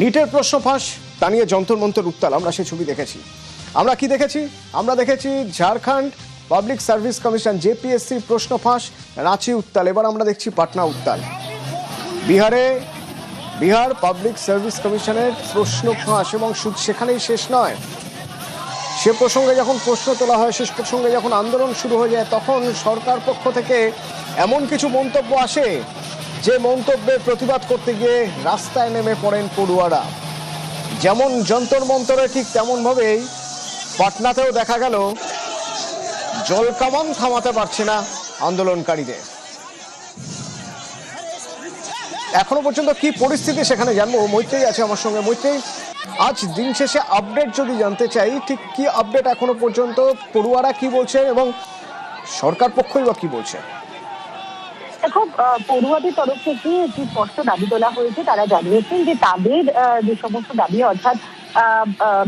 নিটের প্রশ্ন ফাঁস তা নিয়ে যন্তর মন্তর উত্তাল। আমরা সেই ছবি দেখেছি। আমরা কি দেখেছি? আমরা দেখেছি ঝাড়খণ্ড পাবলিক সার্ভিস কমিশন জেপিএসসি প্রশ্ন ফাঁস, রাঁচি উত্তাল। এবার আমরা দেখছি পাটনা উত্তাল। বিহার পাবলিক সার্ভিস কমিশনের প্রশ্ন ফাঁস, এবং সেখানেই শেষ নয়। সে প্রসঙ্গে যখন প্রশ্ন তোলা হয়, শেষ প্রসঙ্গে যখন আন্দোলন শুরু হয়ে যায়, তখন সরকার পক্ষ থেকে এমন কিছু মন্তব্য আসে যে মন্তব্যের প্রতিবাদ করতে গিয়ে রাস্তায় নেমে পড়েন পড়ুয়ারা। যেমন যন্তর মন্তরে ঠিক তেমনভাবেই পাটনাতেও দেখা গেল জলকামান থামাতে পারছে না আন্দোলনকারীদের। এখনো পর্যন্ত কি পরিস্থিতি সেখানে জানবো। মৈত্রেয়ী আছে আমার সঙ্গে। মৈত্রেয়ী, আজ দিন শেষে আপডেট যদি জানতে চাই, ঠিক কি আপডেট এখনো পর্যন্ত? পড়ুয়ারা কি বলছে এবং সরকার পক্ষই বা কি বলছে? দেখো, পড়ুয়াদের তরফ থেকে একটি স্পষ্ট দাবি তোলা হয়েছে। তারা জানিয়েছেন যে তাদের যে সমস্ত দাবি, অর্থাৎ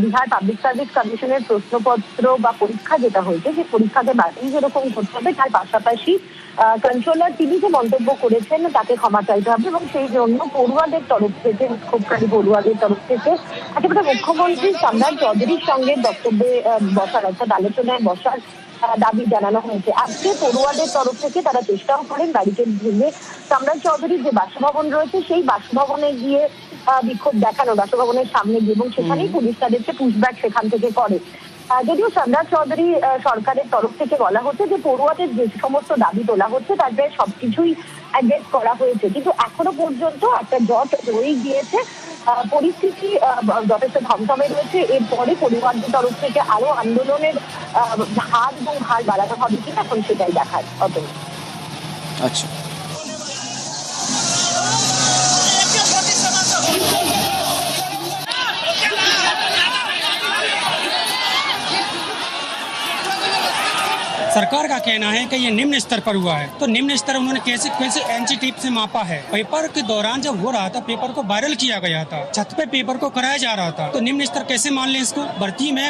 বিহার পাবলিক সার্ভিস কমিশনের প্রশ্নপত্র বা পরীক্ষা যেটা হয়েছে, সেই পরীক্ষাকে বাতিল যেরকম করতে হবে, তার পাশাপাশি কন্ট্রোলার তিনি যে মন্তব্য করেছেন তাকে ক্ষমা চাইতে হবে, এবং সেই জন্য পড়ুয়াদের তরফ থেকে, বিক্ষোভকারী পড়ুয়াদের তরফ থেকে একেবারে মুখ্যমন্ত্রী সম্রাট চৌধুরীর সঙ্গে বক্তব্যে বসার, অর্থাৎ আলোচনায় বসার দাবি জানানো হয়েছে। আজকে পড়ুয়াদের তরফ থেকে তারা চেষ্টাও করেন ব্যারিকেড ভেঙে সম্রাট চৌধুরীর যে বাসভবন রয়েছে সেই বাসভবনে গিয়ে বিক্ষোভ দেখানো, বাসভবনের সামনে গিয়ে, এবং সেখানেই পুলিশ তাদেরকে পুশব্যাক সেখান থেকে করে। যদিও সম্রাট চৌধুরী সরকারের তরফ থেকে বলা হচ্ছে যে পড়ুয়াদের যে সমস্ত দাবি তোলা হচ্ছে তার প্রায় সবকিছুই অ্যাড্রেস করা হয়েছে, কিন্তু এখনো পর্যন্ত একটা জট রয়ে গিয়েছে। পরিস্থিতি যথেষ্ট থমথমে রয়েছে। এরপরে পরিবারদের তরফ থেকে আরো আন্দোলনের হার এবং হার বাড়ানো হবে কিনা এখন সেটাই দেখার। আচ্ছা, सरकार का कहना है कि ये निम्न स्तर पर हुआ है, तो निम्न स्तर उन्होंने कैसे कैसे एंची टिप से मापा है। पेपर के दौरान जब हो रहा था, पेपर को वायरल किया गया था, छत पे पेपर को कराया जा रहा था, तो निम्न स्तर कैसे मान लें इसको? भर्ती में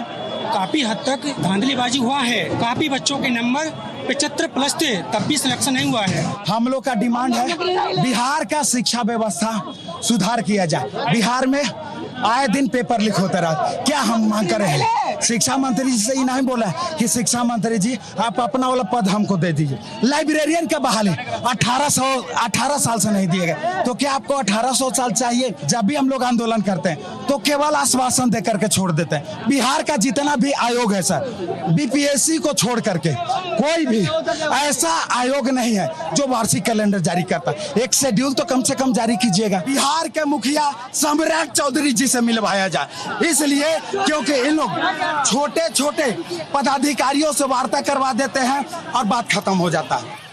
काफी हद तक धांधलीबाजी हुआ है। काफी बच्चों के नंबर 75+ थे, तब भी सिलेक्शन नहीं हुआ है। हम लोग का डिमांड है बिहार का शिक्षा व्यवस्था सुधार किया जाए। बिहार में आए दिन पेपर लीक होता रहा। क्या हम मांग कर रहे हैं? शिक्षा मंत्री जी से ही नहीं बोला कि शिक्षा मंत्री जी आप अपना वाला पद हमको दे दीजिए। लाइब्रेरियन का बहाली 18 साल से नहीं दिए गए, तो क्या आपको 1800 साल चाहिए? जब भी हम लोग आंदोलन करते हैं तो केवल आश्वासन दे करके छोड़ देते हैं। बिहार का जितना भी आयोग है सर, बीपीएससी को छोड़ करके कोई भी ऐसा आयोग नहीं है जो वार्षिक कैलेंडर जारी करता। एक शेड्यूल तो कम से कम जारी कीजिएगा। बिहार के मुखिया सम्राट चौधरी जी से मिलवाया जाए, इसलिए क्योंकि इन लोग छोटे छोटे पदाधिकारियों से वार्ता करवा देते हैं और बात खत्म हो जाता है।